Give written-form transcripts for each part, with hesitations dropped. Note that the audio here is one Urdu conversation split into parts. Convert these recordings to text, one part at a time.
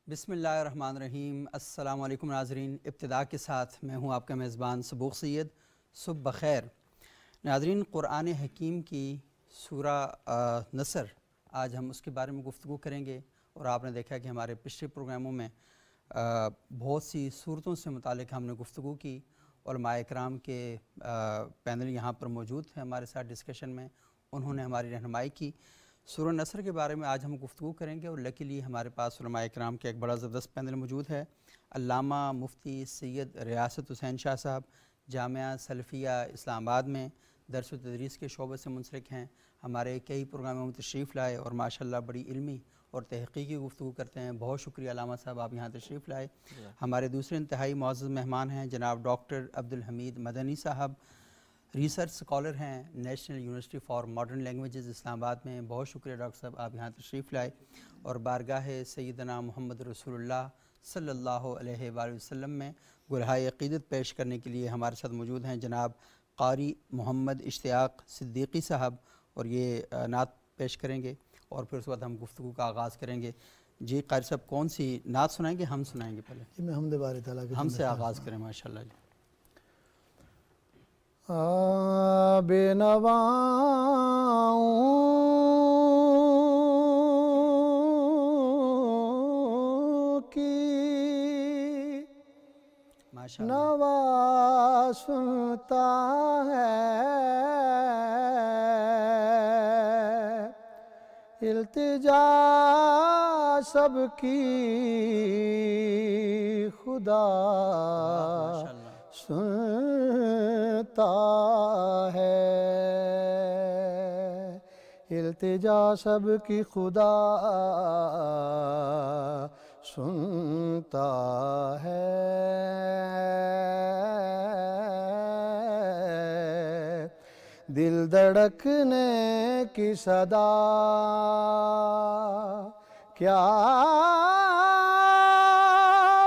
بسم اللہ الرحمن الرحیم۔ السلام علیکم ناظرین، ابتدا کے ساتھ میں ہوں آپ کا میزبان صبوغ سید۔ صبح بخیر ناظرین، قرآن حکیم کی سورہ نصر، آج ہم اس کے بارے میں گفتگو کریں گے۔ اور آپ نے دیکھا کہ ہمارے پچھلے پروگراموں میں بہت سی صورتوں سے متعلق ہم نے گفتگو کی۔ علماء اکرام کے پینل یہاں پر موجود تھے ہمارے ساتھ ڈسکشن میں، انہوں نے ہماری رہنمائی کی۔ سورہ نصر کے بارے میں آج ہم گفتگو کریں گے، اور لکیلی ہمارے پاس علماء اکرام کے ایک بڑا زبردست پینل موجود ہے۔ علامہ مفتی سید ریاست حسین شاہ صاحب جامعہ سلفیہ اسلام آباد میں درس و تدریس کے شعبے سے منسلک ہیں، ہمارے کئی پروگراموں میں تشریف لائے اور ماشاءاللہ بڑی علمی اور تحقیقی گفتگو کرتے ہیں۔ بہت شکریہ علامہ صاحب، آپ یہاں تشریف لائے۔ ہمارے دوسرے انتہائی معزز مہمان ہیں جناب ڈاکٹر عبدالحمید مدنی صاحب، ریسرچ اسکالر ہیں national university for modern languages اسلام آباد میں۔ بہت شکریہ ڈاکٹر صاحب، آپ یہاں تشریف لائے اور بارگاہ سیدنا محمد رسول اللہ صلی اللہ علیہ وآلہ وسلم میں گلہائے عقیدت پیش کرنے کے لیے ہمارے ساتھ موجود ہیں جناب قاری محمد اشتیاق صدیقی صاحب، اور یہ نعت پیش کریں گے اور پھر اس کے بعد ہم گفتگو کا آغاز کریں گے۔ جی قاری صاحب، کون سی نعت سنائیں گے؟ ہم سنائیں گے پہلے؟ میں حمد باری تعالیٰ کے ہم سے آغاز کریں ماشاءاللہ جی۔ بے نواؤں کی نوا سنتا ہے، التجا سب کی خدا سنتا ہے، التجا سب کی خدا سنتا ہے، دل دھڑکنے کی صدا کیا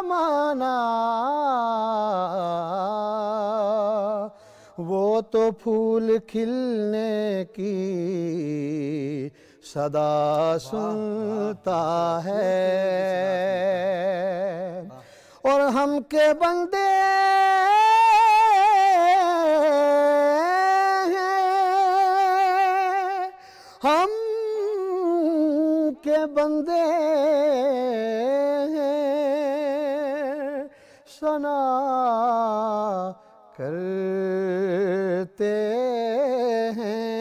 مانا، وہ تو پھول کھلنے کی صدا سنتا ہے، اور ہم کے بندے ہیں، ہم کے بندے ہیں، ثنا کرتے ہیں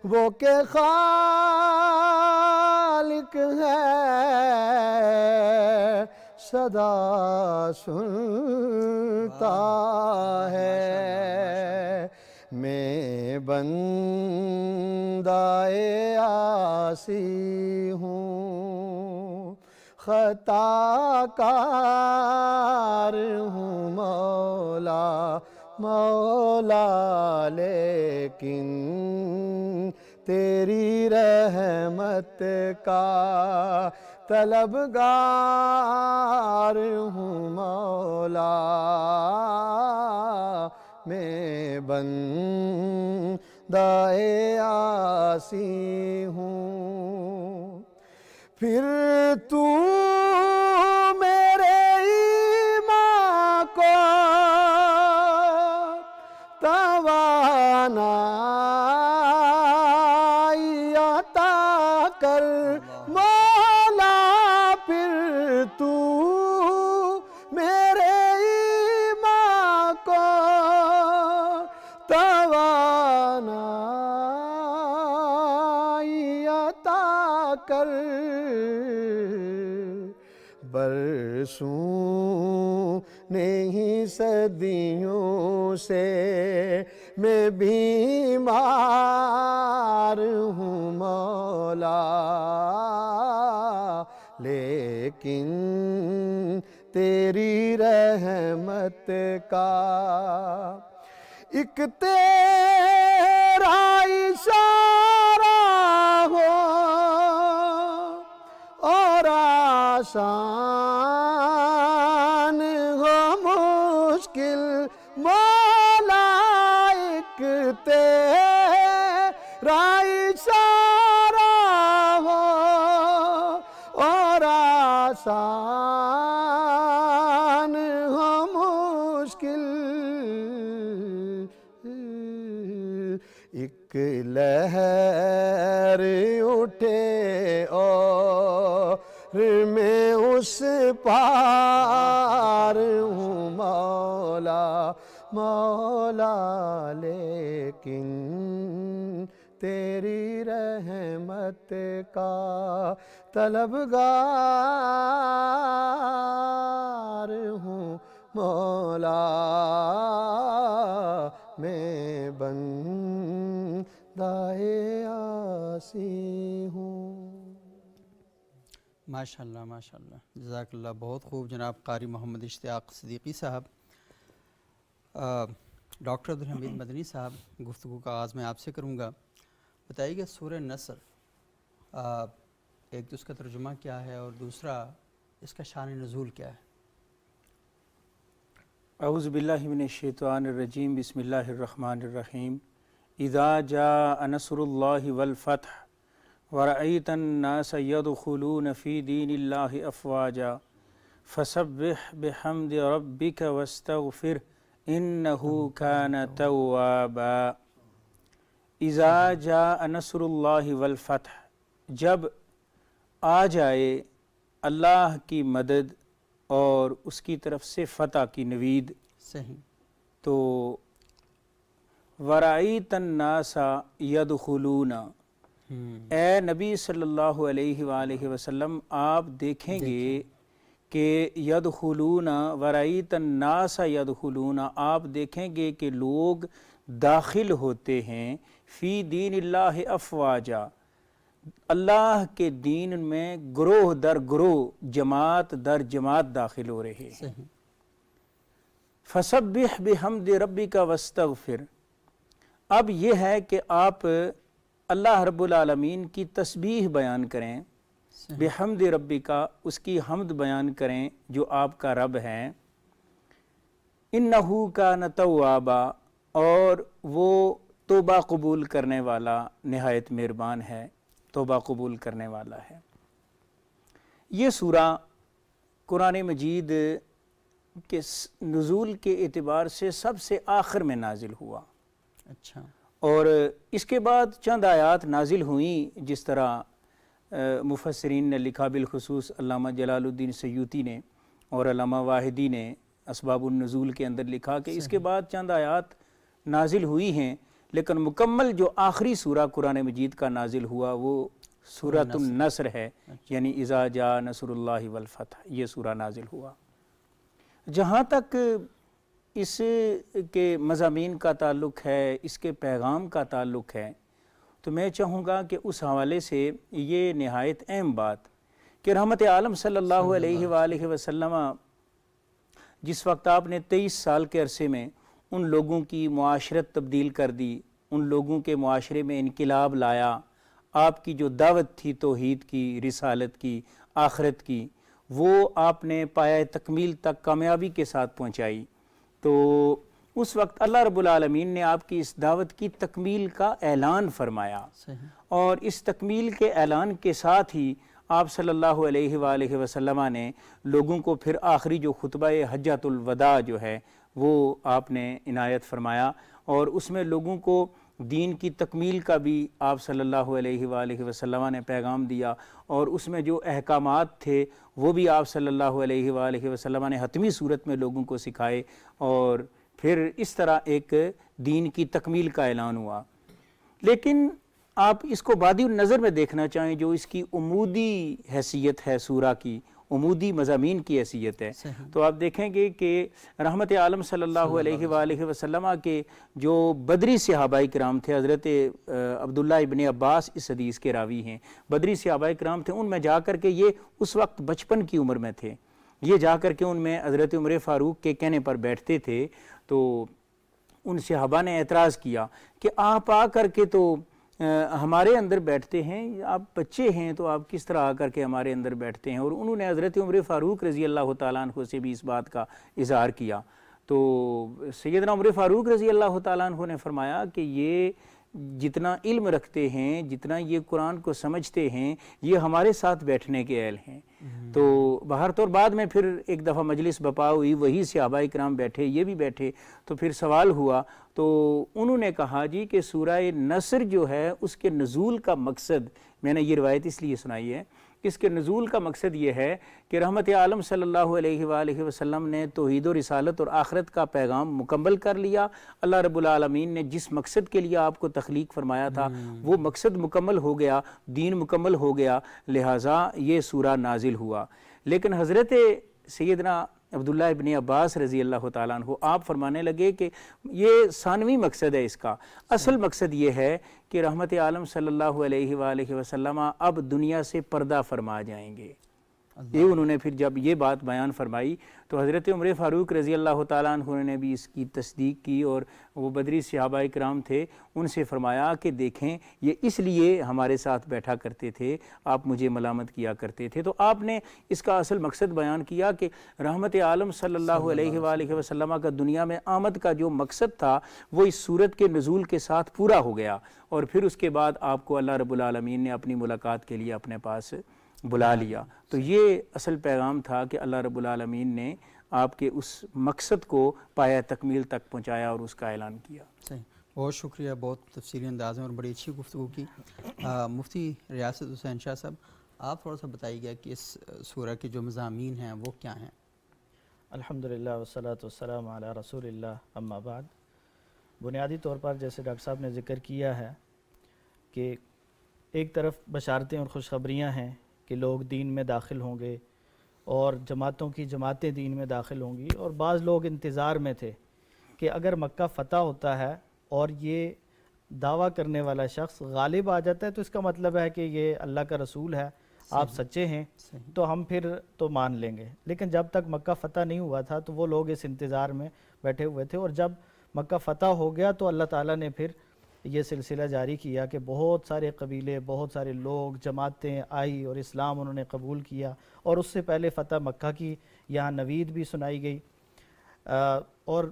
وہ کہ خالق ہے، صدا سنتا ہے، میں بندہ عاصی ہوں، خطا کار ہوں مولا مولا، لیکن تیری رحمت کا طلبگار ہوں مولا، میں بندہ عاصی ہوں، پھر تو میرے ایمان کو توانائی عطا کر مولا، پھر تو میرے ایمان کو توانائی عطا کر، برسوں نہیں صدیوں سے میں بیمار ہوں مولا، لیکن تیری رحمت کا ایک تیرا اشارہ ہو اور آسان ہو مشکل مولا، ایک تیرا اشارہ ہو اور آسان ہو مشکل، ایک لہر اٹھے اور میں اس پار ہوں مولا مولا، لیکن تیری رحمت کا طلبگار ہوں مولا، میں بندہ عاصی ہوں۔ ماشاءاللہ ماشاءاللہ، جزاک اللہ، بہت خوب جناب قاری محمد اشتیاق صدیقی صاحب۔ ڈاکٹر عبدالحمید مدنی صاحب، گفتگو کا آغاز میں آپ سے کروں گا، بتائیے کہ سورہ نصر، ایک تو اس کا ترجمہ کیا ہے اور دوسرا اس کا شان نزول کیا ہے؟ اعوذ باللہ من الشیطان الرجیم، بسم اللہ الرحمن الرحیم۔ اذا جاء نصر اللہ والفتح ورأیت الناس يدخلون فی دین اللہ افواجا فسبح بحمد ربک واستغفر انہ کان توابا۔ اذا جاء نصر اللہ والفتح، جب آ جائے اللہ کی مدد اور اس کی طرف سے فتح کی نوید، صحیح، تو وَرَأَيْتَ النَّاسَ يَدْخُلُونَ، اے نبی صلی اللہ علیہ وآلہ وسلم آپ دیکھیں گے کہ یدخلون، وَرَأَيْتَ النَّاسَ يَدْخُلُونَ، آپ دیکھیں گے کہ لوگ داخل ہوتے ہیں فی دین اللہ افواجا، اللہ کے دین میں گروہ در گروہ، جماعت در جماعت داخل ہو رہے ہیں۔ صحیح، فسبح بحمد ربک واستغفر، اب یہ ہے کہ آپ اللہ رب العالمین کی تسبیح بیان کریں، بحمد ربک، اس کی حمد بیان کریں جو آپ کا رب ہے، انہ کان توابا، اور وہ توبہ قبول کرنے والا نہایت مہربان ہے، توبہ قبول کرنے والا ہے۔ یہ سورہ قرآن مجید کے نزول کے اعتبار سے سب سے آخر میں نازل ہوا، اچھا، اور اس کے بعد چند آیات نازل ہوئیں، جس طرح مفسرین نے لکھا، بالخصوص علامہ جلال الدین سیوطی نے اور علامہ واحدی نے اسباب النزول کے اندر لکھا کہ اس کے بعد چند آیات نازل ہوئی ہیں، لیکن مکمل جو آخری سورہ قرآن مجید کا نازل ہوا وہ سورۃ النصر ہے، یعنی اذا جاء نصر اللہ والفتح، یہ سورہ نازل ہوا۔ جہاں تک اس کے مضامین کا تعلق ہے، اس کے پیغام کا تعلق ہے، تو میں چاہوں گا کہ اس حوالے سے یہ نہایت اہم بات کہ رحمت عالم صلی اللہ علیہ وآلہ وسلم جس وقت آپ نے 23 سال کے عرصے میں ان لوگوں کی معاشرت تبدیل کر دی، ان لوگوں کے معاشرے میں انقلاب لایا، آپ کی جو دعوت تھی توحید کی، رسالت کی، آخرت کی، وہ آپ نے پایہ تکمیل تک کامیابی کے ساتھ پہنچائی، تو اس وقت اللہ رب العالمین نے آپ کی اس دعوت کی تکمیل کا اعلان فرمایا، اور اس تکمیل کے اعلان کے ساتھ ہی آپ صلی اللہ علیہ وآلہ وسلم نے لوگوں کو پھر آخری جو خطبہ حجۃ الوداع جو ہے وہ آپ نے عنایت فرمایا، اور اس میں لوگوں کو دین کی تکمیل کا بھی آپ صلی اللہ علیہ وآلہ وسلم نے پیغام دیا، اور اس میں جو احکامات تھے وہ بھی آپ صلی اللہ علیہ وآلہ وسلم نے حتمی صورت میں لوگوں کو سکھائے، اور پھر اس طرح ایک دین کی تکمیل کا اعلان ہوا۔ لیکن آپ اس کو بعد النظر میں دیکھنا چاہیں، جو اس کی عمودی حیثیت ہے، سورہ کی عمودی مضامین کی حیثیت ہے، تو آپ دیکھیں گے کہ رحمت عالم صلی اللہ علیہ وآلہ وسلم کے جو بدری صحابہ کرام تھے، حضرت عبداللہ ابن عباس اس حدیث کے راوی ہیں، بدری صحابہ کرام تھے، ان میں جا کر کے یہ اس وقت بچپن کی عمر میں تھے، یہ جا کر کے ان میں حضرت عمر فاروق کے کہنے پر بیٹھتے تھے، تو ان صحابہ نے اعتراض کیا کہ آپ آ کر کے تو ہمارے اندر بیٹھتے ہیں، آپ بچے ہیں تو آپ کس طرح آ کر کے ہمارے اندر بیٹھتے ہیں، اور انہوں نے حضرت عمر فاروق رضی اللہ تعالیٰ عنہ سے بھی اس بات کا اظہار کیا، تو سیدنا عمر فاروق رضی اللہ تعالیٰ عنہ نے فرمایا کہ یہ جتنا علم رکھتے ہیں، جتنا یہ قرآن کو سمجھتے ہیں، یہ ہمارے ساتھ بیٹھنے کے اہل ہیں۔ تو بہر طور بعد میں پھر ایک دفعہ مجلس بپا ہوئی، وہی صحابہ اکرام بیٹھے، یہ بھی بیٹھے، تو پھر سوال ہوا، تو انہوں نے کہا جی کہ سورہ نصر جو ہے اس کے نزول کا مقصد، میں نے یہ روایت اس لیے سنائی ہے، اس کے نزول کا مقصد یہ ہے کہ رحمت عالم صلی اللہ علیہ وآلہ وسلم نے توحید و رسالت اور آخرت کا پیغام مکمل کر لیا۔ اللہ رب العالمین نے جس مقصد کے لیے آپ کو تخلیق فرمایا تھا وہ مقصد مکمل ہو گیا، دین مکمل ہو گیا، لہٰذا یہ سورہ نازل ہوا۔ لیکن حضرت سیدنا عبداللہ ابن عباس رضی اللہ تعالیٰ عنہ آپ فرمانے لگے کہ یہ ثانوی مقصد ہے، اس کا اصل مقصد یہ ہے کہ رحمت عالم صلی اللہ علیہ وآلہ وسلم اب دنیا سے پردہ فرما جائیں گے۔ یہ انہوں نے پھر جب یہ بات بیان فرمائی تو حضرت عمر فاروق رضی اللہ تعالیٰ عنہ نے بھی اس کی تصدیق کی، اور وہ بدری صحابہ اکرام تھے، ان سے فرمایا کہ دیکھیں یہ اس لیے ہمارے ساتھ بیٹھا کرتے تھے، آپ مجھے ملامت کیا کرتے تھے۔ تو آپ نے اس کا اصل مقصد بیان کیا کہ رحمت عالم صلی اللہ علیہ وآلہ وسلم کا دنیا میں آمد کا جو مقصد تھا وہ اس سورت کے نزول کے ساتھ پورا ہو گیا، اور پھر اس کے بعد آپ کو اللہ رب العالمین نے اپنی ملاقات کے لیے اپنے پاس بلا لیا۔ تو یہ اصل پیغام تھا کہ اللہ رب العالمین نے آپ کے اس مقصد کو پایہ تکمیل تک پہنچایا اور اس کا اعلان کیا۔ صحیح، بہت شکریہ، بہت تفصیلی انداز میں اور بڑی اچھی گفتگو کی۔ مفتی ریاست حسین شاہ صاحب، آپ تھوڑا سا بتائیے گا کہ اس سورہ کے جو مضامین ہیں وہ کیا ہیں؟ الحمدللہ والصلاۃ والسلام علی رسول اللہ، اما بعد۔ بنیادی طور پر جیسے ڈاکٹر صاحب نے ذکر کیا ہے کہ ایک طرف بشارتیں اور خوشخبریاں ہیں کہ لوگ دین میں داخل ہوں گے اور جماعتوں کی جماعتیں دین میں داخل ہوں گی، اور بعض لوگ انتظار میں تھے کہ اگر مکہ فتح ہوتا ہے اور یہ دعویٰ کرنے والا شخص غالب آ جاتا ہے تو اس کا مطلب ہے کہ یہ اللہ کا رسول ہے، آپ سچے ہیں، تو ہم پھر تو مان لیں گے۔ لیکن جب تک مکہ فتح نہیں ہوا تھا تو وہ لوگ اس انتظار میں بیٹھے ہوئے تھے، اور جب مکہ فتح ہو گیا تو اللہ تعالیٰ نے پھر یہ سلسلہ جاری کیا کہ بہت سارے قبیلے، بہت سارے لوگ، جماعتیں آئی اور اسلام انہوں نے قبول کیا، اور اس سے پہلے فتح مکہ کی یہاں نوید بھی سنائی گئی۔ اور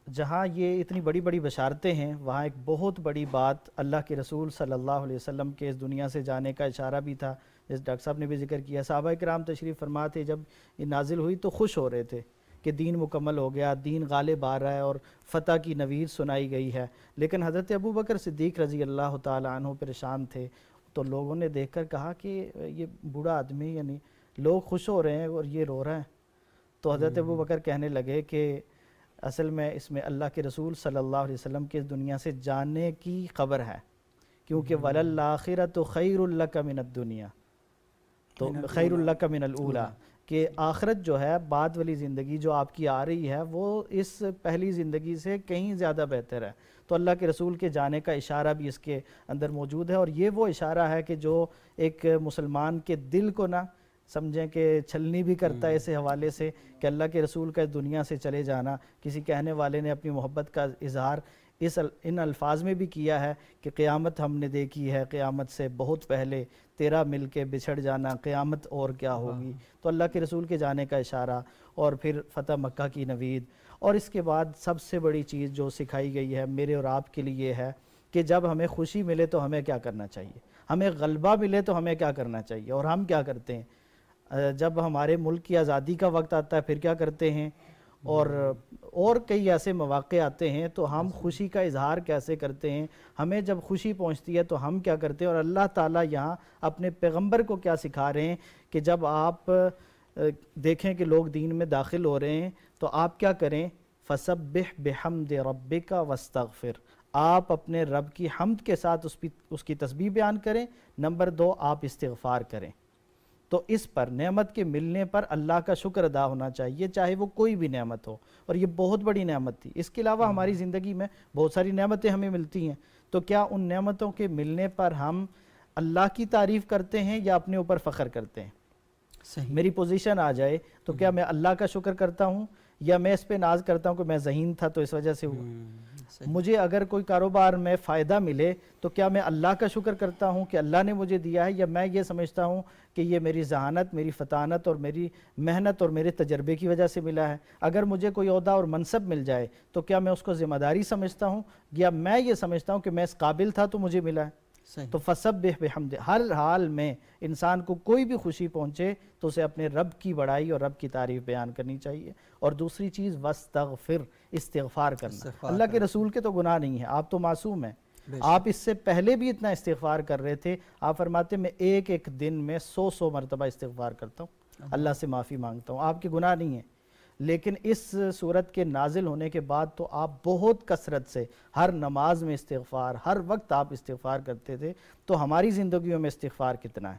جہاں یہ اتنی بڑی بڑی بشارتیں ہیں وہاں ایک بہت بڑی بات اللہ کے رسول صلی اللہ علیہ وسلم کے اس دنیا سے جانے کا اشارہ بھی تھا، جیسے ڈاکٹر صاحب نے بھی ذکر کیا۔ صحابہ کرام تشریف فرما تھے، جب یہ نازل ہوئی تو خوش ہو رہے تھے کہ دین مکمل ہو گیا، دین غالب آ رہا ہے اور فتح کی نوید سنائی گئی ہے۔ لیکن حضرت ابو بکر صدیق رضی اللہ تعالیٰ عنہ پریشان تھے، تو لوگوں نے دیکھ کر کہا کہ یہ بوڑھا آدمی، یعنی لوگ خوش ہو رہے ہیں اور یہ رو رہا ہے۔ تو حضرت ابو بکر کہنے لگے کہ اصل میں اس میں اللہ کے رسول صلی اللہ علیہ وسلم کے دنیا سے جانے کی خبر ہے، کیونکہ وَلَلْآخِرَةُ خَيْرٌ لَكَ مِنَ الدُّنْيَا، تو خیر لک من الاولیٰ، کہ آخرت جو ہے، بعد والی زندگی جو آپ کی آ رہی ہے وہ اس پہلی زندگی سے کہیں زیادہ بہتر ہے۔ تو اللہ کے رسول کے جانے کا اشارہ بھی اس کے اندر موجود ہے، اور یہ وہ اشارہ ہے کہ جو ایک مسلمان کے دل کو نہ سمجھیں کہ چھلنی بھی کرتا ہے اس حوالے سے کہ اللہ کے رسول کا دنیا سے چلے جانا۔ کسی کہنے والے نے اپنی محبت کا اظہار ان الفاظ میں بھی کیا ہے کہ قیامت ہم نے دیکھی ہے، قیامت سے بہت پہلے تیرا مل کے بچھڑ جانا، قیامت اور کیا ہوگی۔ تو اللہ کے رسول کے جانے کا اشارہ، اور پھر فتح مکہ کی نوید، اور اس کے بعد سب سے بڑی چیز جو سکھائی گئی ہے میرے اور آپ کے لیے ہے کہ جب ہمیں خوشی ملے تو ہمیں کیا کرنا چاہیے، ہمیں غلبہ ملے تو ہمیں کیا کرنا چاہیے، اور ہم کیا کرتے ہیں۔ جب ہمارے ملک کی آزادی کا وقت آتا ہے پھر کیا کرتے ہیں، اور کئی ایسے مواقع آتے ہیں تو ہم خوشی کا اظہار کیسے کرتے ہیں، ہمیں جب خوشی پہنچتی ہے تو ہم کیا کرتے ہیں۔ اور اللہ تعالیٰ یہاں اپنے پیغمبر کو کیا سکھا رہے ہیں کہ جب آپ دیکھیں کہ لوگ دین میں داخل ہو رہے ہیں تو آپ کیا کریں، فَسَبِّحْ بِحَمْدِ رَبِّكَ وَاسْتَغْفِرْ، آپ اپنے رب کی حمد کے ساتھ اس کی تسبیح بیان کریں۔ نمبر 2، آپ استغفار کریں۔ تو اس پر نعمت کے ملنے پر اللہ کا شکر ادا ہونا چاہیے، چاہے وہ کوئی بھی نعمت ہو، اور یہ بہت بڑی نعمت تھی۔ اس کے علاوہ ہماری زندگی میں بہت ساری نعمتیں ہمیں ملتی ہیں، تو کیا ان نعمتوں کے ملنے پر ہم اللہ کی تعریف کرتے ہیں یا اپنے اوپر فخر کرتے ہیں؟ صحیح، میری پوزیشن آ جائے تو کیا میں اللہ کا شکر کرتا ہوں یا میں اس پہ ناز کرتا ہوں کہ میں ذہین تھا تو اس وجہ سے ہوا۔ مجھے اگر کوئی کاروبار میں فائدہ ملے تو کیا میں اللہ کا شکر کرتا ہوں کہ اللہ نے مجھے دیا ہے، یا میں یہ سمجھتا ہوں کہ یہ میری ذہانت، میری فطانت اور میری محنت اور میرے تجربے کی وجہ سے ملا ہے؟ اگر مجھے کوئی عہدہ اور منصب مل جائے تو کیا میں اس کو ذمہ داری سمجھتا ہوں، یا میں یہ سمجھتا ہوں کہ میں اس قابل تھا تو مجھے ملا ہے؟ تو فسبح بحمد، ہر حال میں انسان کو کوئی بھی خوشی پہنچے تو اسے اپنے رب کی بڑائی اور رب کی تعریف بیان کرنی چاہیے۔ اور دوسری چیز واستغفر، استغفار کرنا۔ اللہ کے رسول کے تو گناہ نہیں ہیں، آپ تو معصوم ہیں، آپ اس سے پہلے بھی اتنا استغفار کر رہے تھے۔ آپ فرماتے ہیں میں ایک دن میں 100 مرتبہ استغفار کرتا ہوں، اللہ سے معافی مانگتا ہوں، آپ کے گناہ نہیں ہیں۔ لیکن اس صورت کے نازل ہونے کے بعد تو آپ بہت کثرت سے ہر نماز میں استغفار، ہر وقت آپ استغفار کرتے تھے، تو ہماری زندگیوں میں استغفار کتنا ہے؟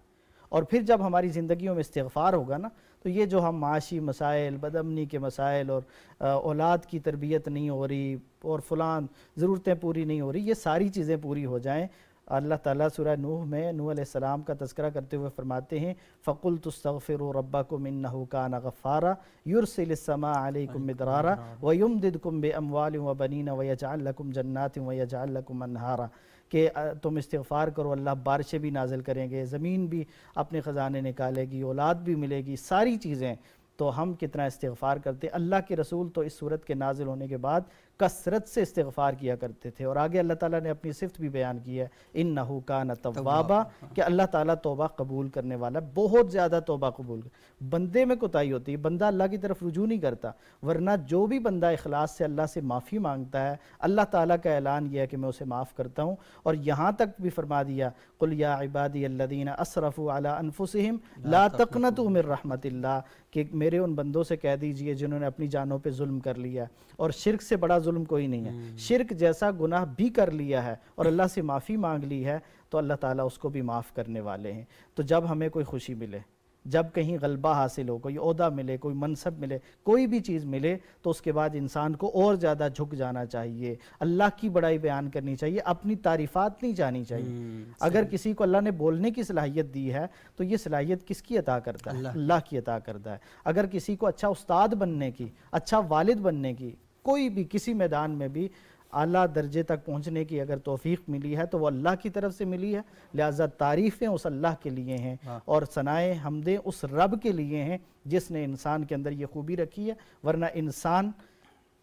اور پھر جب ہماری زندگیوں میں استغفار ہوگا نا، تو یہ جو ہم معاشی مسائل، بدامنی کے مسائل اور اولاد کی تربیت نہیں ہو رہی اور فلان ضرورتیں پوری نہیں ہو رہی، یہ ساری چیزیں پوری ہو جائیں۔ اللہ تعالیٰ سورہ نوح میں نوح علیہ السلام کا تذکرہ کرتے ہوئے فرماتے ہیں فَقُلْتُ اسْتَغْفِرُوا رَبَّكُمْ إِنَّهُ كَانَ غَفَّارًا يُرْسِلِ السَّمَاءَ عَلَيْكُمْ مِدْرَارًا وَيُمْدِدْكُمْ بِأَمْوَالٍ وَبَنِينَ وَيَجْعَلْ لَكُمْ جَنَّاتٍ وَيَجْعَلْ لَكُمْ أَنْهَارًا، کہ تم استغفار کرو، اللہ بارشیں بھی نازل کریں گے، زمین بھی اپنے خزانے نکالے گی، اولاد بھی ملے گی، ساری چیزیں۔ تو ہم کتنا استغفار کرتے، اللہ کے رسول تو اس صورت کے نازل ہونے کے بعد کثرت سے استغفار کیا کرتے تھے۔ اور آگے اللہ تعالیٰ نے اپنی صفت بھی بیان کی ہے انہو کان توابا، کہ اللہ تعالیٰ توبہ قبول کرنے والا، بہت زیادہ توبہ قبول۔ بندے میں کوتاہی ہوتی ہے، بندہ اللہ کی طرف رجوع نہیں کرتا، ورنہ جو بھی بندہ اخلاص سے اللہ سے معافی مانگتا ہے، اللہ تعالیٰ کا اعلان یہ ہے کہ میں اسے معاف کرتا ہوں۔ اور یہاں تک بھی فرما دیا قل یا عبادی الذین اسرفوا علی انفسہم لا تقنطوا من رحمت اللہ، کہ میرے ان بندوں سے کہہ دیجئے جنہوں نے اپنی جانوں پہ ظلم کر لیا، اور شرک سے بڑا ظلم کوئی نہیں ہے، شرک جیسا گناہ بھی کر لیا ہے اور اللہ سے معافی مانگ لی ہے تو اللہ تعالیٰ اس کو بھی معاف کرنے والے ہیں۔ تو جب ہمیں کوئی خوشی ملے، جب کہیں غلبہ حاصل ہو، کوئی عہدہ ملے، کوئی منصب ملے، کوئی بھی چیز ملے، تو اس کے بعد انسان کو اور زیادہ جھک جانا چاہیے، اللہ کی بڑائی بیان کرنی چاہیے، اپنی تعریفات نہیں جانی چاہیے۔ اگر کسی کو اللہ نے بولنے کی صلاحیت دی ہے تو یہ صلاحیت کس کی عطا کرتا ہے؟ اللہ کی عطا کرتا ہے۔ اگر کسی کو اچھا استاد بننے کی، اچھا والد بننے کی، کوئی بھی کسی میدان میں بھی اعلیٰ درجے تک پہنچنے کی اگر توفیق ملی ہے تو وہ اللہ کی طرف سے ملی ہے، لہٰذا تعریفیں اس اللہ کے لیے ہیں اور ثنائے حمدیں اس رب کے لیے ہیں جس نے انسان کے اندر یہ خوبی رکھی ہے، ورنہ انسان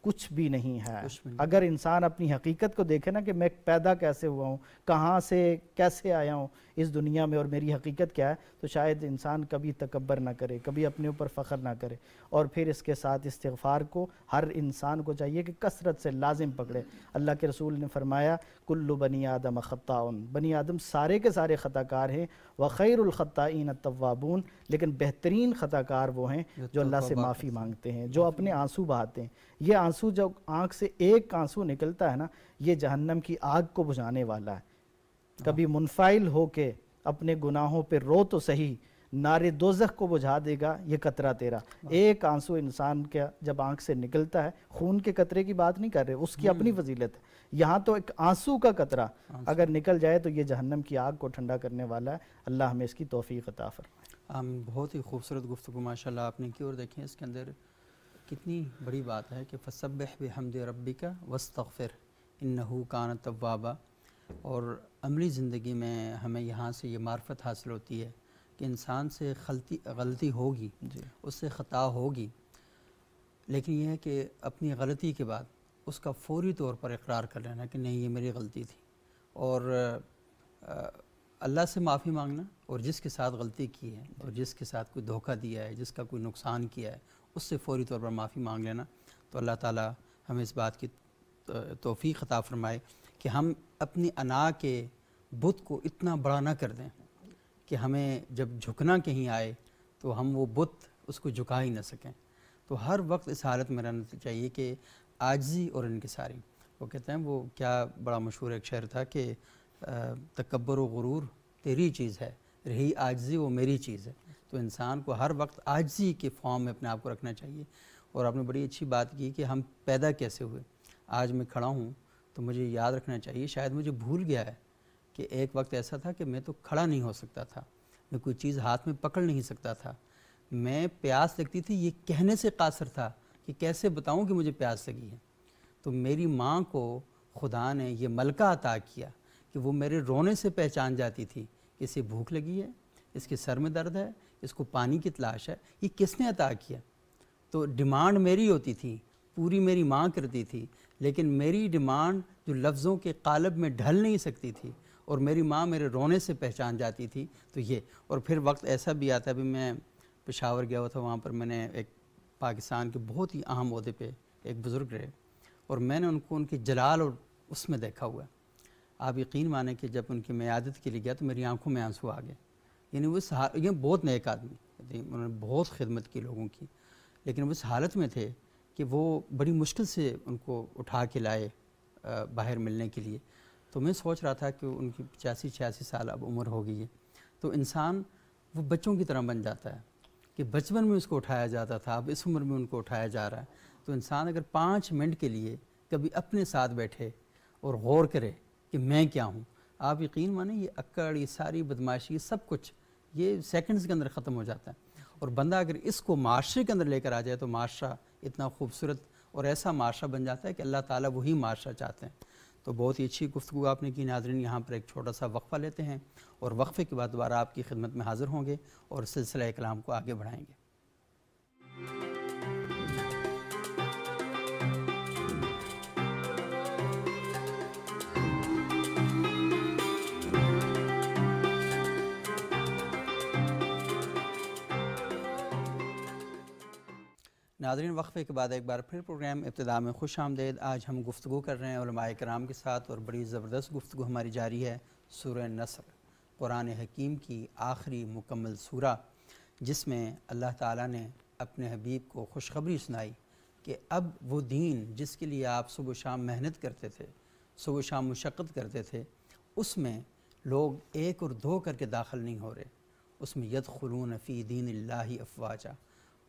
کچھ بھی نہیں ہے۔ اگر انسان اپنی حقیقت کو دیکھے نا کہ میں پیدا کیسے ہوا ہوں، کہاں سے کیسے آیا ہوں اس دنیا میں اور میری حقیقت کیا ہے، تو شاید انسان کبھی تکبر نہ کرے، کبھی اپنے اوپر فخر نہ کرے۔ اور پھر اس کے ساتھ استغفار کو ہر انسان کو چاہیے کہ کثرت سے لازم پکڑے۔ اللہ کے رسول نے فرمایا کل بنی آدم خطاؤن، بنی آدم سارے کے سارے خطا کار ہیں، وخیر الخطائین التوابون، لیکن بہترین خطا کار وہ ہیں جو اللہ سے معافی مانگتے ہیں، جو اپنے آنسو بہاتے ہیں۔ یہ آنسو جب آنکھ سے ایک آنسو نکلتا ہے نا، یہ جہنم کی آگ کو بجھانے والا ہے۔ کبھی منفعل ہو کے اپنے گناہوں پہ رو تو صحیح، نار دوزخ کو بجھا دے گا یہ قطرہ تیرا۔ ایک آنسو انسان کا جب آنکھ سے نکلتا ہے، خون کے قطرے کی بات نہیں کر رہے، اس کی اپنی فضیلت ہے، یہاں تو ایک آنسو کا قطرہ اگر نکل جائے تو یہ جہنم کی آگ کو ٹھنڈا کرنے والا ہے۔ اللہ ہمیں اس کی توفیق عطا فرمائے۔ بہت ہی خوبصورت گفتگو ماشاءاللہ آپ نے کی، اور دیکھیں اس کے اندر کتنی بڑی بات ہے کہ فسبح بحمد ربک واستغفر انہ کان توابا۔ اور عملی زندگی میں ہمیں یہاں سے یہ معرفت حاصل ہوتی ہے کہ انسان سے غلطی ہوگی، اس سے خطا ہوگی، لیکن یہ ہے کہ اپنی غلطی کے بعد اس کا فوری طور پر اقرار کر لینا کہ نہیں یہ میری غلطی تھی، اور اللہ سے معافی مانگنا، اور جس کے ساتھ غلطی کی ہے اور جس کے ساتھ کوئی دھوکہ دیا ہے، جس کا کوئی نقصان کیا ہے، اس سے فوری طور پر معافی مانگ لینا۔ تو اللہ تعالیٰ ہمیں اس بات کی توفیق عطا فرمائے کہ ہم اپنی انا کے بت کو اتنا بڑا نہ کر دیں کہ ہمیں جب جھکنا کہیں آئے تو ہم وہ بت اس کو جھکا ہی نہ سکیں۔ تو ہر وقت اس حالت میں رہنا چاہیے کہ عاجزی اور انکساری۔ وہ کہتے ہیں، وہ کیا بڑا مشہور ایک شعر تھا کہ تکبر و غرور تیری چیز ہے، رہی عاجزی وہ میری چیز ہے۔ تو انسان کو ہر وقت عاجزی کے فارم میں اپنے آپ کو رکھنا چاہیے۔ اور آپ نے بڑی اچھی بات کی کہ ہم پیدا کیسے ہوئے۔ آج میں کھڑا ہوں تو مجھے یاد رکھنا چاہیے، شاید مجھے بھول گیا ہے کہ ایک وقت ایسا تھا کہ میں تو کھڑا نہیں ہو سکتا تھا، میں کوئی چیز ہاتھ میں پکڑ نہیں سکتا تھا، میں پیاس لگتی تھی یہ کہنے سے قاصر تھا کہ کیسے بتاؤں کہ مجھے پیاس لگی ہے۔ تو میری ماں کو خدا نے یہ ملکہ عطا کیا کہ وہ میرے رونے سے پہچان جاتی تھی کہ اسے بھوک لگی ہے، اس کے سر میں درد ہے، اس کو پانی کی تلاش ہے، یہ کس نے عطا کیا؟ تو ڈیمانڈ میری ہوتی تھی، پوری میری ماں کرتی تھی، لیکن میری ڈیمانڈ جو لفظوں کے قالب میں ڈھل نہیں سکتی تھی اور میری ماں میرے رونے سے پہچان جاتی تھی، تو یہ۔ اور پھر وقت ایسا بھی آتا ہے، ابھی میں پشاور گیا ہوا تھا، وہاں پر میں نے ایک پاکستان کے بہت ہی اہم عہدے پہ ایک بزرگ رہے، اور میں نے ان کو ان کے جلال اور اس میں دیکھا ہوا ہے۔ آپ یقین مانیں کہ جب ان کی میں عیادت کے لیے گیا تو میری آنکھوں میں آنسو آ گئے۔ یعنی وہ یہ بہت نیک آدمی، انہوں نے بہت خدمت کی لوگوں کی، لیکن وہ اس حالت میں تھے کہ وہ بڑی مشکل سے ان کو اٹھا کے لائے باہر ملنے کے لیے۔ تو میں سوچ رہا تھا کہ ان کی 85-86 سال اب عمر ہو گئی ہے، تو انسان وہ بچوں کی طرح بن جاتا ہے کہ بچپن میں اس کو اٹھایا جاتا تھا، اب اس عمر میں ان کو اٹھایا جا رہا ہے۔ تو انسان اگر 5 منٹ کے لیے کبھی اپنے ساتھ بیٹھے اور غور کرے کہ میں کیا ہوں، آپ یقین مانیں یہ اکڑ، یہ ساری بدماشی، سب کچھ یہ سیکنڈز کے اندر ختم ہو جاتا ہے۔ اور بندہ اگر اس کو معاشرے کے اندر لے کر آ جائے تو معاشرہ اتنا خوبصورت اور ایسا معاشرہ بن جاتا ہے کہ اللہ تعالیٰ وہی معاشرہ چاہتے ہیں۔ تو بہت ہی اچھی گفتگو آپ نے کی ناظرین۔ یہاں پر ایک چھوٹا سا وقفہ لیتے ہیں اور وقفے کے بعد دوبارہ آپ کی خدمت میں حاضر ہوں گے اور سلسلہ کلام کو آگے بڑھائیں گے۔ ناظرین، وقفے کے بعد ایک بار پھر پروگرام ابتدا میں خوش آمدید۔ آج ہم گفتگو کر رہے ہیں علماء کرام کے ساتھ، اور بڑی زبردست گفتگو ہماری جاری ہے سورہ نصر، قرآن حکیم کی آخری مکمل سورہ، جس میں اللہ تعالیٰ نے اپنے حبیب کو خوشخبری سنائی کہ اب وہ دین جس کے لیے آپ صبح و شام محنت کرتے تھے، صبح و شام مشقت کرتے تھے، اس میں لوگ 1 اور 2 کر کے داخل نہیں ہو رہے، اس میں یدخلون فی دین اللہ افواجا،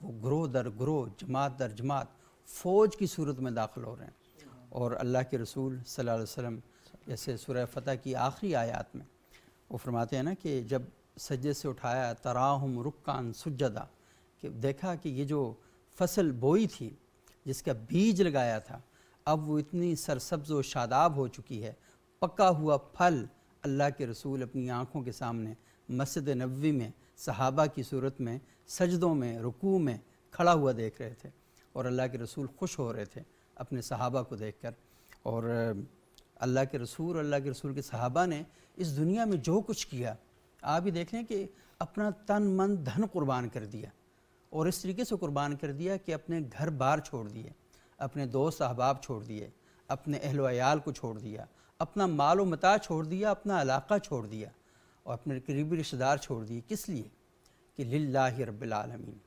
وہ گروہ در گروہ، جماعت در جماعت، فوج کی صورت میں داخل ہو رہے ہیں۔ اور اللہ کے رسول صلی اللہ علیہ وسلم جیسے سورہ فتح کی آخری آیات میں وہ فرماتے ہیں نا کہ جب سجدے سے اٹھایا تراہم رکعن سجدا، کہ دیکھا کہ یہ جو فصل بوئی تھی، جس کا بیج لگایا تھا، اب وہ اتنی سرسبز و شاداب ہو چکی ہے، پکا ہوا پھل اللہ کے رسول اپنی آنکھوں کے سامنے مسجد نبوی میں صحابہ کی صورت میں سجدوں میں، رکوع میں کھڑا ہوا دیکھ رہے تھے، اور اللہ کے رسول خوش ہو رہے تھے اپنے صحابہ کو دیکھ کر۔ اور اللہ کے رسول کے صحابہ نے اس دنیا میں جو کچھ کیا، آپ ہی دیکھ لیں کہ اپنا تن من دھن قربان کر دیا، اور اس طریقے سے قربان کر دیا کہ اپنے گھر بار چھوڑ دیے، اپنے دوست احباب چھوڑ دیے، اپنے اہل و عیال کو چھوڑ دیا، اپنا مال و متاع چھوڑ دیا، اپنا علاقہ چھوڑ دیا، اور اپنے قریبی رشتہ دار چھوڑ دیے۔ کس لیے؟ کہ للہ رب العالمین،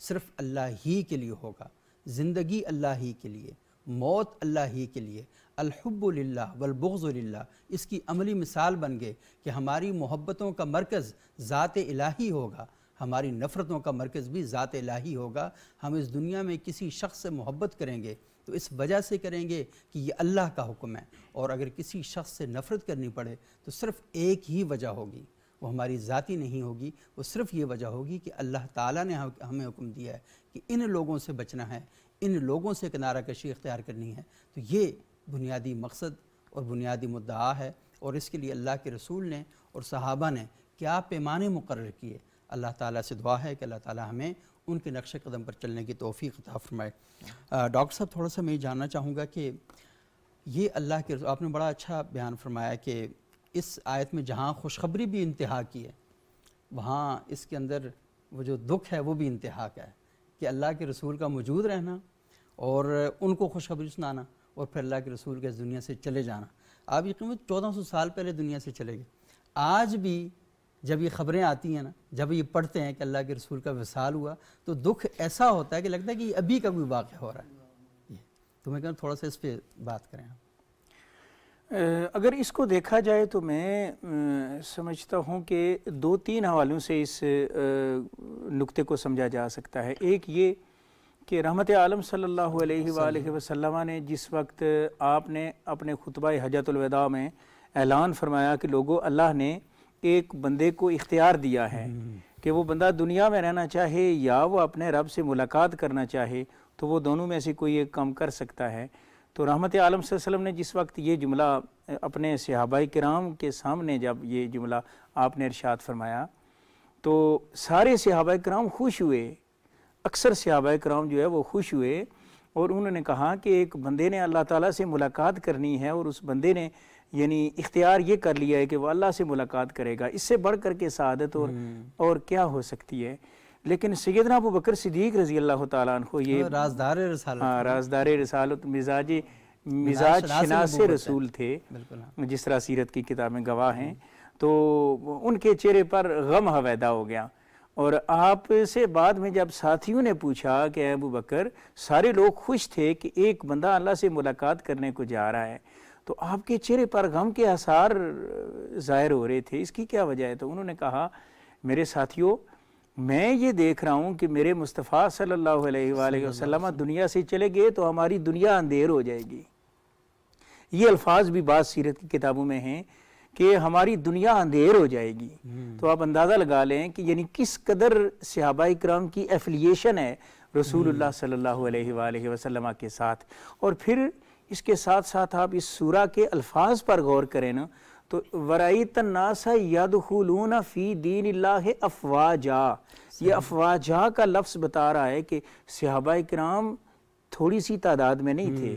صرف اللہ ہی کے لیے ہوگا، زندگی اللہ ہی کے لیے، موت اللہ ہی کے لیے، الحب للہ والبغض للہ، اس کی عملی مثال بن گئے کہ ہماری محبتوں کا مرکز ذات الہی ہوگا، ہماری نفرتوں کا مرکز بھی ذات الہی ہوگا۔ ہم اس دنیا میں کسی شخص سے محبت کریں گے تو اس وجہ سے کریں گے کہ یہ اللہ کا حکم ہے، اور اگر کسی شخص سے نفرت کرنی پڑے تو صرف ایک ہی وجہ ہوگی، وہ ہماری ذاتی نہیں ہوگی، وہ صرف یہ وجہ ہوگی کہ اللہ تعالیٰ نے ہمیں حکم دیا ہے کہ ان لوگوں سے بچنا ہے، ان لوگوں سے کنارہ کشی اختیار کرنی ہے۔ تو یہ بنیادی مقصد اور بنیادی مدعا ہے، اور اس کے لیے اللہ کے رسول نے اور صحابہ نے کیا پیمانے مقرر کیے۔ اللہ تعالیٰ سے دعا ہے کہ اللہ تعالیٰ ہمیں ان کے نقش قدم پر چلنے کی توفیق عطا فرمائے۔ ڈاکٹر صاحب، تھوڑا سا میں یہ جاننا چاہوں گا کہ یہ اللہ کے رسول، آپ نے بڑا اچھا بیان فرمایا کہ اس آیت میں جہاں خوشخبری بھی انتہا کی ہے، وہاں اس کے اندر وہ جو دکھ ہے وہ بھی انتہا کا ہے، کہ اللہ کے رسول کا موجود رہنا اور ان کو خوشخبری سنانا، اور پھر اللہ کے رسول کے اس دنیا سے چلے جانا۔ آپ یقین 1400 سال پہلے دنیا سے چلے گئے، آج بھی جب یہ خبریں آتی ہیں نا، جب یہ پڑھتے ہیں کہ اللہ کے رسول کا وصال ہوا، تو دکھ ایسا ہوتا ہے کہ لگتا ہے کہ یہ ابھی کا کوئی واقعہ ہو رہا ہے۔ تو میں کہوں تھوڑا سا اس پہ بات کریں آپ۔ اگر اس کو دیکھا جائے تو میں سمجھتا ہوں کہ 2-3 حوالوں سے اس نقطے کو سمجھا جا سکتا ہے۔ ایک یہ کہ رحمت عالم صلی اللہ علیہ وآلہ وسلم نے جس وقت آپ نے اپنے خطبہ حجۃ الوداع میں اعلان فرمایا کہ لوگو، اللہ نے ایک بندے کو اختیار دیا ہے کہ وہ بندہ دنیا میں رہنا چاہے یا وہ اپنے رب سے ملاقات کرنا چاہے، تو وہ دونوں میں سے کوئی ایک کام کر سکتا ہے۔ تو رحمت عالم صلی اللہ علیہ وسلم نے جس وقت یہ جملہ اپنے صحابہ کرام کے سامنے جب یہ جملہ آپ نے ارشاد فرمایا تو سارے صحابہ کرام خوش ہوئے، اکثر صحابہ کرام جو ہے وہ خوش ہوئے، اور انہوں نے کہا کہ ایک بندے نے اللہ تعالیٰ سے ملاقات کرنی ہے اور اس بندے نے یعنی اختیار یہ کر لیا ہے کہ وہ اللہ سے ملاقات کرے گا، اس سے بڑھ کر کے سعادت اور کیا ہو سکتی ہے۔ لیکن سیدنا ابو بکر صدیق رضی اللہ تعالیٰ عنہ یہ رازدار رسالت، رازدار رسالت، مزاج شناس رسول تھے، جس طرح سیرت کی کتابیں گواہ ہیں، تو ان کے چہرے پر غم حویدہ ہو گیا۔ اور آپ سے بعد میں جب ساتھیوں نے پوچھا کہ ابو بکر، سارے لوگ خوش تھے کہ ایک بندہ اللہ سے ملاقات کرنے کو جا رہا ہے، تو آپ کے چہرے پر غم کے آثار ظاہر ہو رہے تھے، اس کی کیا وجہ ہے؟ تو انہوں نے کہا میرے ساتھیوں، میں یہ دیکھ رہا ہوں کہ میرے مصطفیٰ صلی اللہ علیہ وآلہ وسلم دنیا سے چلے گئے تو ہماری دنیا اندھیر ہو جائے گی۔ یہ الفاظ بھی بعض سیرت کی کتابوں میں ہیں کہ ہماری دنیا اندھیر ہو جائے گی۔ تو آپ اندازہ لگا لیں کہ یعنی کس قدر صحابہ کرام کی ایفیلیشن ہے رسول اللہ صلی اللہ علیہ وآلہ وسلم کے ساتھ۔ اور پھر اس کے ساتھ ساتھ آپ اس سورہ کے الفاظ پر غور کریں نا تو وَرَأَيْتَ النَّاسَ يَدْخُلُونَ فِي دِينِ اللَّهِ أَفْوَاجًا، یہ افواجا کا لفظ بتا رہا ہے کہ صحابہ کرام تھوڑی سی تعداد میں نہیں تھے،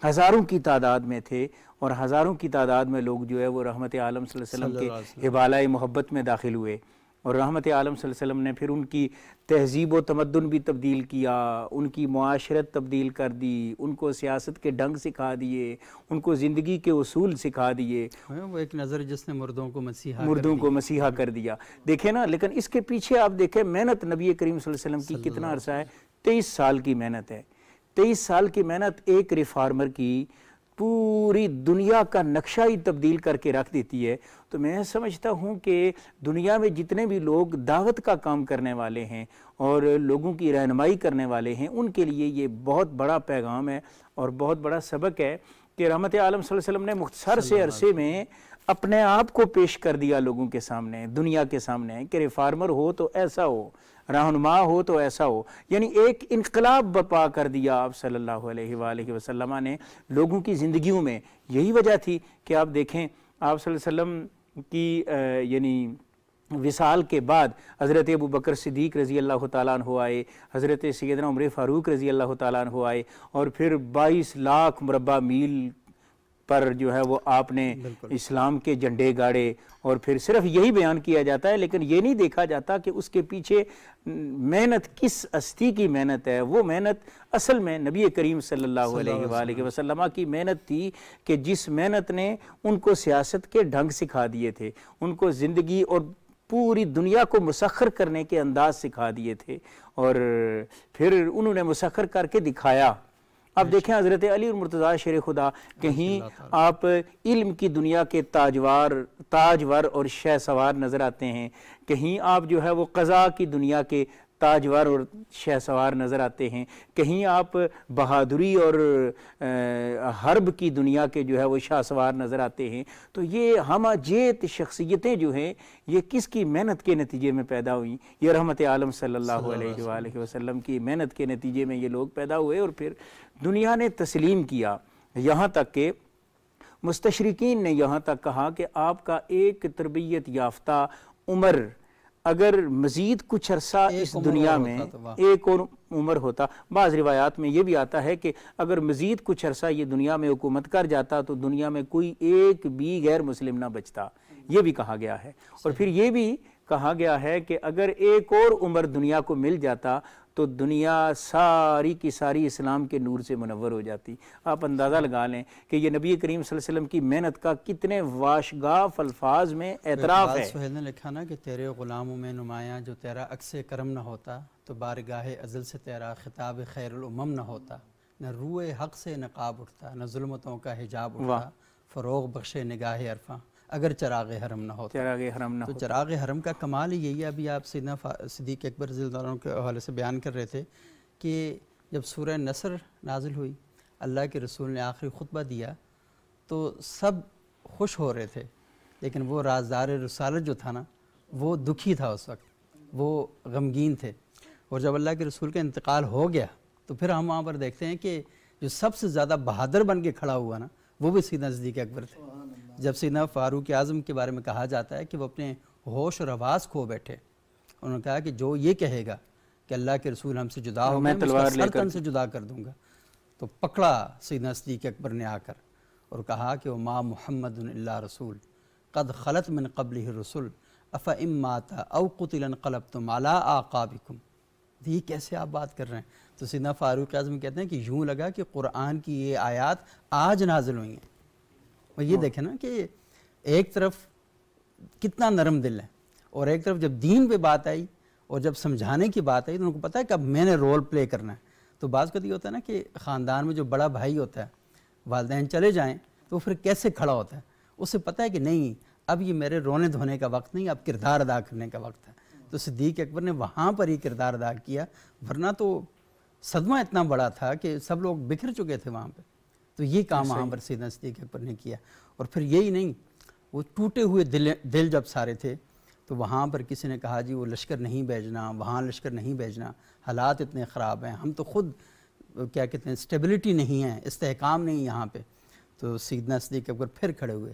ہزاروں کی تعداد میں تھے، اور ہزاروں کی تعداد میں لوگ جو ہے وہ رحمت عالم صلی اللہ علیہ وسلم کے حبالۂ محبت میں داخل ہوئے، اور رحمت عالم صلی اللہ علیہ وسلم نے پھر ان کی تہذیب و تمدن بھی تبدیل کیا، ان کی معاشرت تبدیل کر دی، ان کو سیاست کے ڈھنگ سکھا دیے، ان کو زندگی کے اصول سکھا دیے۔ وہ ایک نظر جس نے مردوں کو مسیحا کر دیا، دیکھیں نا۔ لیکن اس کے پیچھے آپ دیکھیں محنت نبی کریم صلی اللہ علیہ وسلم کی کتنا عرصہ ہے، 23 سال کی محنت ہے، 23 سال کی محنت ایک ریفارمر کی پوری دنیا کا نقشہ ہی تبدیل کر کے رکھ دیتی ہے۔ تو میں سمجھتا ہوں کہ دنیا میں جتنے بھی لوگ دعوت کا کام کرنے والے ہیں اور لوگوں کی رہنمائی کرنے والے ہیں، ان کے لیے یہ بہت بڑا پیغام ہے اور بہت بڑا سبق ہے کہ رحمت عالم صلی اللہ علیہ وسلم نے مختصر سے عرصے میں اپنے آپ کو پیش کر دیا لوگوں کے سامنے، دنیا کے سامنے، کہ ریفارمر ہو تو ایسا ہو، رہنما ہو تو ایسا ہو، یعنی ایک انقلاب برپا کر دیا آپ صلی اللہ علیہ وآلہ وسلم نے لوگوں کی زندگیوں میں۔ یہی وجہ تھی کہ آپ دیکھیں آپ صلی اللہ علیہ وسلم کی یعنی وصال کے بعد حضرت ابو بکر صدیق رضی اللہ تعالیٰ عنہ آئے، حضرت سیدنا عمر فاروق رضی اللہ تعالیٰ عنہ آئے، اور پھر 22 لاکھ مربع میل پر جو ہے وہ آپ نے اسلام کے جھنڈے گاڑے، اور پھر صرف یہی بیان کیا جاتا ہے لیکن یہ نہیں دیکھا جاتا کہ اس کے پیچھے محنت کس ہستی کی محنت ہے۔ وہ محنت اصل میں نبی کریم صلی اللہ علیہ وآلہ وسلم کی محنت تھی کہ جس محنت نے ان کو سیاست کے ڈھنگ سکھا دیے تھے، ان کو زندگی اور پوری دنیا کو مسخر کرنے کے انداز سکھا دیے تھے، اور پھر انہوں نے مسخر کر کے دکھایا۔ اب دیکھیں حضرت علی اور مرتضیٰ شیر خدا، کہیں آپ علم کی دنیا کے تاجور اور شہ سوار نظر آتے ہیں، کہیں آپ جو ہے وہ قضاء کی دنیا کے تاجور اور شہ سوار نظر آتے ہیں، کہیں آپ بہادری اور حرب کی دنیا کے جو ہے وہ شاہ سوار نظر آتے ہیں۔ تو یہ ہمہ جیت شخصیتیں جو ہیں یہ کس کی محنت کے نتیجے میں پیدا ہوئیں؟ یہ رحمت عالم صلی اللہ علیہ وآلہ وسلم کی محنت کے نتیجے میں یہ لوگ پیدا ہوئے، اور پھر دنیا نے تسلیم کیا، یہاں تک کہ مستشرقین نے یہاں تک کہا کہ آپ کا ایک تربیت یافتہ عمر اگر مزید کچھ عرصہ اس دنیا میں ایک اور عمر ہوتا، بعض روایات میں یہ بھی آتا ہے کہ اگر مزید کچھ عرصہ یہ دنیا میں حکومت کر جاتا تو دنیا میں کوئی ایک بھی غیر مسلم نہ بچتا، یہ بھی کہا گیا ہے۔ اور پھر یہ بھی کہا گیا ہے کہ اگر ایک اور عمر دنیا کو مل جاتا تو دنیا ساری کی ساری اسلام کے نور سے منور ہو جاتی۔ آپ اندازہ لگا لیں کہ یہ نبی کریم صلی اللہ علیہ وسلم کی محنت کا کتنے واشگاف الفاظ میں اعتراف ہے۔ سہیل نے لکھا نا کہ تیرے غلاموں میں نمایاں جو تیرا عکس کرم نہ ہوتا تو بارگاہ ازل سے تیرا خطاب خیر الامم نہ ہوتا، نہ روئے حق سے نقاب اٹھتا، نہ ظلمتوں کا حجاب اٹھتا، فروغ بخشے نگاہ عرفاں اگر چراغ حرم نہ ہوتا۔ تو چراغ حرم کا کمال ہی یہی ہے۔ ابھی آپ سیدنا صدیق اکبر رضی اللہ عنہ کے حوالے سے بیان کر رہے تھے کہ جب سورہ نصر نازل ہوئی، اللہ کے رسول نے آخری خطبہ دیا تو سب خوش ہو رہے تھے، لیکن وہ رازدار رسالت جو تھا نا وہ دکھی تھا، اس وقت وہ غمگین تھے۔ اور جب اللہ کے رسول کا انتقال ہو گیا تو پھر ہم وہاں پر دیکھتے ہیں کہ جو سب سے زیادہ بہادر بن کے کھڑا ہوا نا وہ بھی سیدنا صدیق اکبر تھے. جب سیدنا فاروق اعظم کے بارے میں کہا جاتا ہے کہ وہ اپنے ہوش اور حواس کھو بیٹھے, انہوں نے کہا کہ جو یہ کہے گا کہ اللہ کے رسول ہم سے جدا ہو گئے, میں اس کا سر تن سے جدا کر دوں گا, تو پکڑا سیدنا صدیق اکبر نے آ کر اور کہا کہ وما محمد الا رسول قد خلت من قبلہ الرسل افئن مات او قتل انقلبتم علی اعقابکم. یہ کیسے آپ بات کر رہے ہیں؟ تو سیدنا فاروق اعظم کہتے ہیں کہ یوں لگا کہ قرآن کی یہ آیات آج نازل ہوئی ہیں. اور یہ دیکھیں نا کہ ایک طرف کتنا نرم دل ہے, اور ایک طرف جب دین پہ بات آئی اور جب سمجھانے کی بات آئی تو ان کو پتہ ہے کہ اب میں نے رول پلے کرنا ہے. تو بعض کا یہ ہوتا ہے نا کہ خاندان میں جو بڑا بھائی ہوتا ہے, والدین چلے جائیں تو پھر کیسے کھڑا ہوتا ہے, اسے پتہ ہے کہ نہیں اب یہ میرے رونے دھونے کا وقت نہیں, اب کردار ادا کرنے کا وقت ہے. تو صدیق اکبر نے وہاں پر ہی کردار ادا کیا, ورنہ تو صدمہ اتنا بڑا تھا کہ سب لوگ بکھر چکے تھے وہاں پہ. تو یہ کام وہاں پر سیدنا صدیق اکبر نے کیا. اور پھر یہی نہیں, وہ ٹوٹے ہوئے دل جب سارے تھے تو وہاں پر کسی نے کہا جی وہ لشکر نہیں بھیجنا, وہاں لشکر نہیں بھیجنا, حالات اتنے خراب ہیں, ہم تو خود کیا کہتے ہیں اسٹیبلٹی نہیں ہے, استحکام نہیں یہاں پہ. تو سیدنا صدیق اکبر پھر کھڑے ہوئے,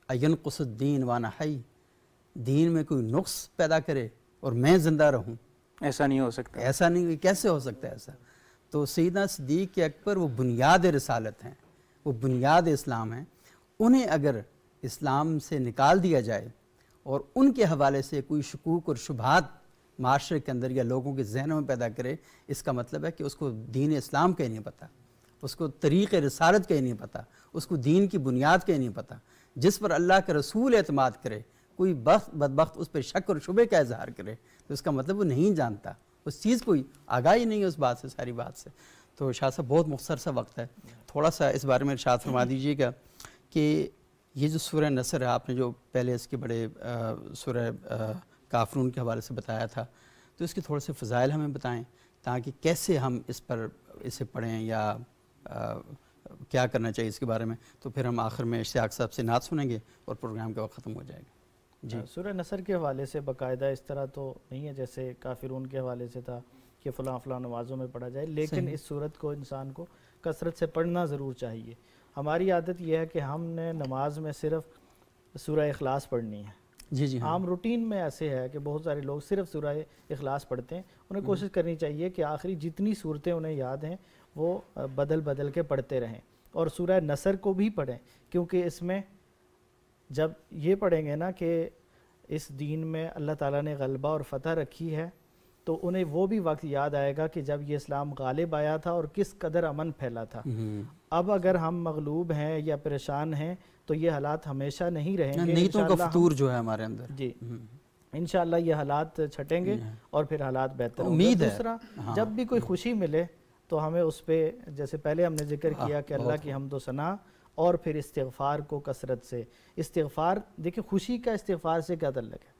اینقص الدین وانا حی, دین میں کوئی نقص پیدا کرے اور میں زندہ رہوں, ایسا نہیں ہو سکتا. ایسا نہیں, کیسے ہو سکتا ہے ایسا؟ تو سیدنا صدیق اکبر وہ بنیاد رسالت ہیں, وہ بنیاد اسلام ہیں. انہیں اگر اسلام سے نکال دیا جائے اور ان کے حوالے سے کوئی شکوک اور شبہات معاشرے کے اندر یا لوگوں کے ذہنوں میں پیدا کرے, اس کا مطلب ہے کہ اس کو دین اسلام کا ہی نہیں پتہ, اس کو طریق رسالت کا ہی نہیں پتہ, اس کو دین کی بنیاد کا ہی نہیں پتہ. جس پر اللہ کے رسول اعتماد کرے, کوئی بدبخت اس پہ شک اور شبے کا اظہار کرے, تو اس کا مطلب وہ نہیں جانتا, اس چیز کوئی آگاہی نہیں ہے اس بات سے, ساری بات سے. تو شاہ صاحب بہت مختصر سا وقت ہے, تھوڑا سا اس بارے میں ارشاد فرما دیجیے گا کہ یہ جو سورہ نصر ہے, آپ نے جو پہلے اس کے بڑے سورہ کافرون کے حوالے سے بتایا تھا, تو اس کے تھوڑے سے فضائل ہمیں بتائیں تاکہ کیسے ہم اس پر اسے پڑھیں یا کیا کرنا چاہیے اس کے بارے میں. تو پھر ہم آخر میں اشتیاق صاحب سے نعت سنیں گے اور پروگرام کا وقت ختم ہو جائے گا. جی, سورہ نصر کے حوالے سے باقاعدہ اس طرح تو نہیں ہے جیسے کافرون کے حوالے سے تھا کہ فلاں فلاں نمازوں میں پڑھا جائے, لیکن اس صورت کو انسان کو کثرت سے پڑھنا ضرور چاہیے. ہماری عادت یہ ہے کہ ہم نے نماز میں صرف سورہ اخلاص پڑھنی ہے. جی عام روٹین میں ایسے ہے کہ بہت سارے لوگ صرف سورہ اخلاص پڑھتے ہیں. انہیں کوشش کرنی چاہیے کہ آخری جتنی صورتیں انہیں یاد ہیں وہ بدل بدل کے پڑھتے رہیں, اور سورہ نصر کو بھی پڑھیں, کیونکہ اس میں جب یہ پڑھیں گے نا کہ اس دین میں اللہ تعالیٰ نے غلبہ اور فتح رکھی ہے, تو انہیں وہ بھی وقت یاد آئے گا کہ جب یہ اسلام غالب آیا تھا اور کس قدر امن پھیلا تھا. اب اگر ہم مغلوب ہیں یا پریشان ہیں تو یہ حالات ہمیشہ نہیں رہیں گے, نیتوں کا فطور جو ہے ہمارے اندر. جی انشاءاللہ یہ حالات چھٹیں گے اور پھر حالات بہتر ہوں گے. امید ہے. دوسرا, جب بھی کوئی خوشی ملے تو ہمیں اس پہ, جیسے پہلے ہم نے ذکر کیا کہ اللہ کی حمد و ثنا, اور پھر استغفار کو کثرت سے. استغفار, دیکھیں خوشی کا استغفار سے کیا تعلق ہے.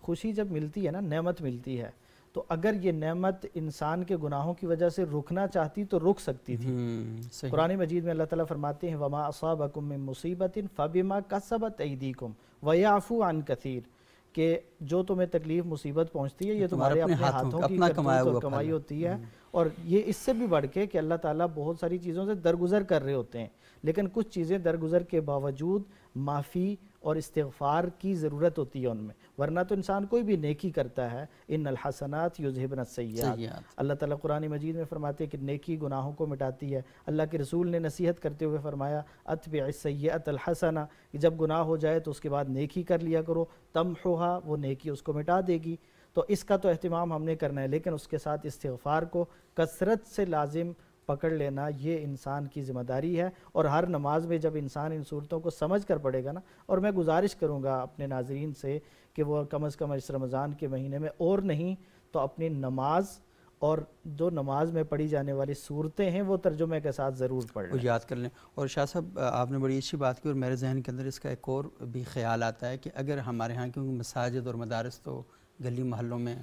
خوشی جب ملتی ہے نا, نعمت ملتی ہے, تو اگر یہ نعمت انسان کے گناہوں کی وجہ سے رکنا چاہتی تو رک سکتی تھی. قرآن مجید میں اللہ تعالیٰ فرماتے ہیں وَمَا أَصَابَكُم مِّن مُّصِيبَةٍ فَبِمَا كَسَبَتْ أَيْدِيكُمْ وَيَعْفُو عَن كَثِيرٍ, کہ جو تمہیں تکلیف مصیبت پہنچتی ہے یہ تمہارے اپنے ہاتھوں کی کرتوت اور کمائی ہوتی ہے. اور یہ اس سے بھی بڑھ کے کہ اللہ تعالیٰ بہت ساری چیزوں سے درگزر کر رہے ہوتے ہیں, لیکن کچھ چیزیں درگزر کے باوجود معافی اور استغفار کی ضرورت ہوتی ہے ان میں, ورنہ تو انسان کوئی بھی نیکی کرتا ہے, ان الحسنات یذہبن السیئات. اللہ تعالیٰ قرآن مجید میں فرماتے ہیں کہ نیکی گناہوں کو مٹاتی ہے. اللہ کے رسول نے نصیحت کرتے ہوئے فرمایا اتبع السیئۃ الحسنہ, کہ جب گناہ ہو جائے تو اس کے بعد نیکی کر لیا کرو, تمحوہا, وہ نیکی اس کو مٹا دے گی. تو اس کا تو اہتمام ہم نے کرنا ہے, لیکن اس کے ساتھ استغفار کو کثرت سے لازم پکڑ لینا یہ انسان کی ذمہ داری ہے. اور ہر نماز میں جب انسان ان صورتوں کو سمجھ کر پڑھے گا نا, اور میں گزارش کروں گا اپنے ناظرین سے کہ وہ کم از کم اس رمضان کے مہینے میں اور نہیں تو اپنی نماز اور جو نماز میں پڑھی جانے والی صورتیں ہیں وہ ترجمے کے ساتھ ضرور پڑھ لیں, یاد کر لیں. اور شاہ صاحب آپ نے بڑی اچھی بات کی, اور میرے ذہن کے اندر اس کا ایک اور بھی خیال آتا ہے کہ اگر ہمارے ہاں کیونکہ مساجد اور مدارس تو گلی محلوں میں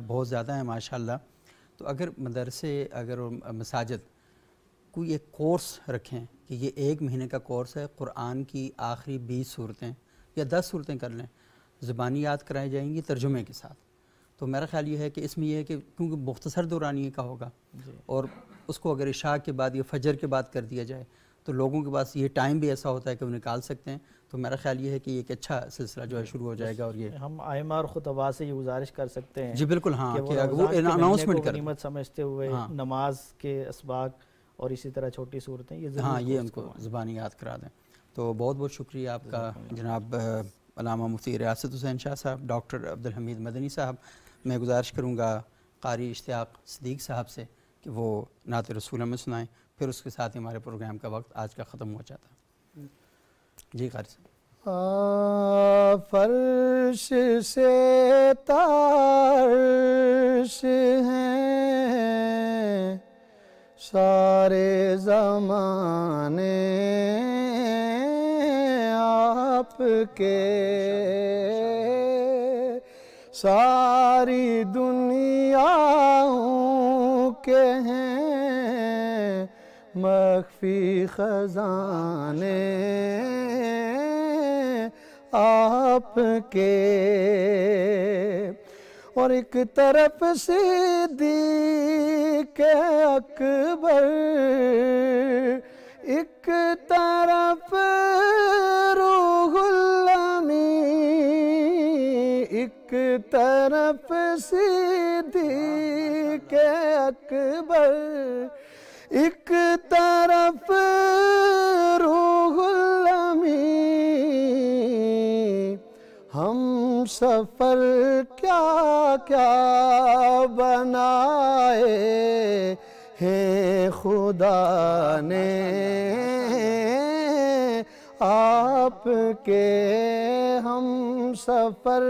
بہت زیادہ ہیں ماشاءاللہ, تو اگر مدرسے اگر مساجد کوئی ایک کورس رکھیں کہ یہ 1 مہینے کا کورس ہے, قرآن کی آخری 20 صورتیں یا 10 صورتیں کر لیں, زبانی یاد کرائی جائیں گی ترجمے کے ساتھ, تو میرا خیال یہ ہے کہ اس میں یہ ہے کہ کیونکہ مختصر دورانیے کا ہوگا اور اس کو اگر عشاء کے بعد یا فجر کے بعد کر دیا جائے تو لوگوں کے پاس یہ ٹائم بھی ایسا ہوتا ہے کہ وہ نکال سکتے ہیں. تو میرا خیال یہ ہے کہ یہ ایک اچھا سلسلہ جو ہے شروع ہو جائے گا. اور یہ ہم ائمہ اور خطباء سے یہ گزارش کر سکتے ہیں جی بالکل ہاں کہ کہ وہ رمضان کے اناؤنسمنٹ مہینے کو کر غنیمت سمجھتے ہوئے نماز کے اسباق اور اسی طرح چھوٹی صورتیں یہ ضرور ہاں یہ ان کو زبانی یاد کرا دیں. تو بہت بہت شکریہ آپ کا جناب علامہ مفتی ریاست حسین شاہ صاحب. ڈاکٹر عبدالحمید مدنی صاحب، میں گزارش کروں گا قاری اشتیاق صدیق صاحب سے کہ وہ نعت رسول میں سنائیں، پھر اس کے ساتھ ہمارے پروگرام کا وقت آج کا ختم ہو جاتا ہے. جی قاری صاحب. فرش سے تارش ہیں سارے زمانے آپ کے، ساری دنیاؤں کے ہیں مخفی خزانے آپ کے. اور ایک طرف صدیق اکبر، ایک طرف روح الامین، ایک طرف صدیق اکبر، ایک طرف روح الامین. ہم سفر کیا کیا بنائے ہیں خدا نے آپ کے، ہم سفر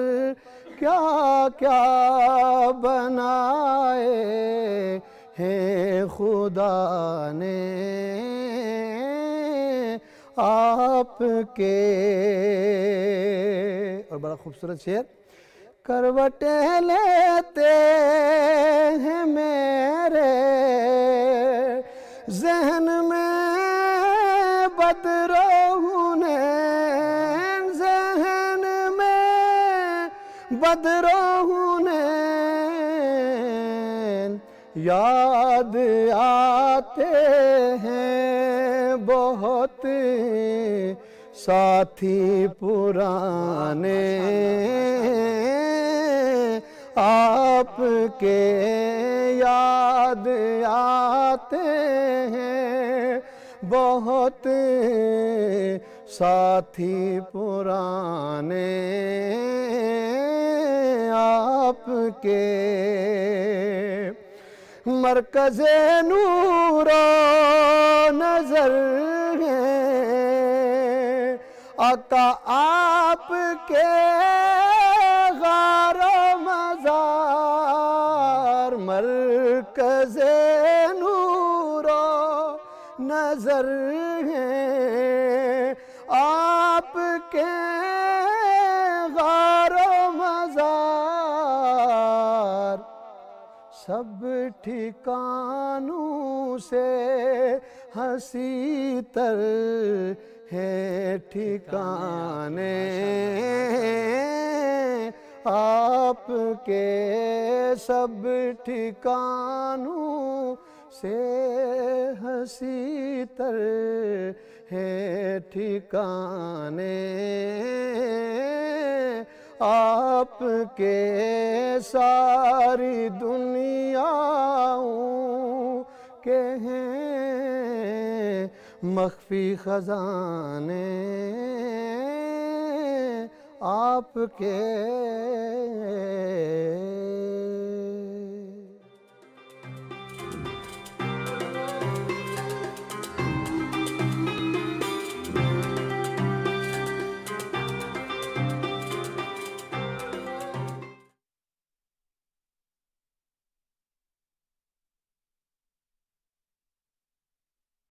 کیا کیا بنائے ہیں خدا نے آپ کے. اور بڑا خوبصورت شعر، کروٹیں لیتے ہیں میرے ذہن میں بدروہنین، ذہن میں بدروہنین، یاد آتے ہیں بہت ساتھی پرانے آپ کے، یاد آتے ہیں بہت ساتھی پرانے آپ کے. مرکز نور و نظر ہیں آقا آپ کے، غار و مزار. مرکز نور و نظر ہیں آپ کے، غار و مزار. سب ٹھکانوں سے ہنسی تر ہے ٹھکانے آپ کے، سب ٹھکانوں سے ہنسی تر ہے ٹھکانے آپ کے. ساری دنیاؤں کے ہیں مخفی خزانے آپ کے.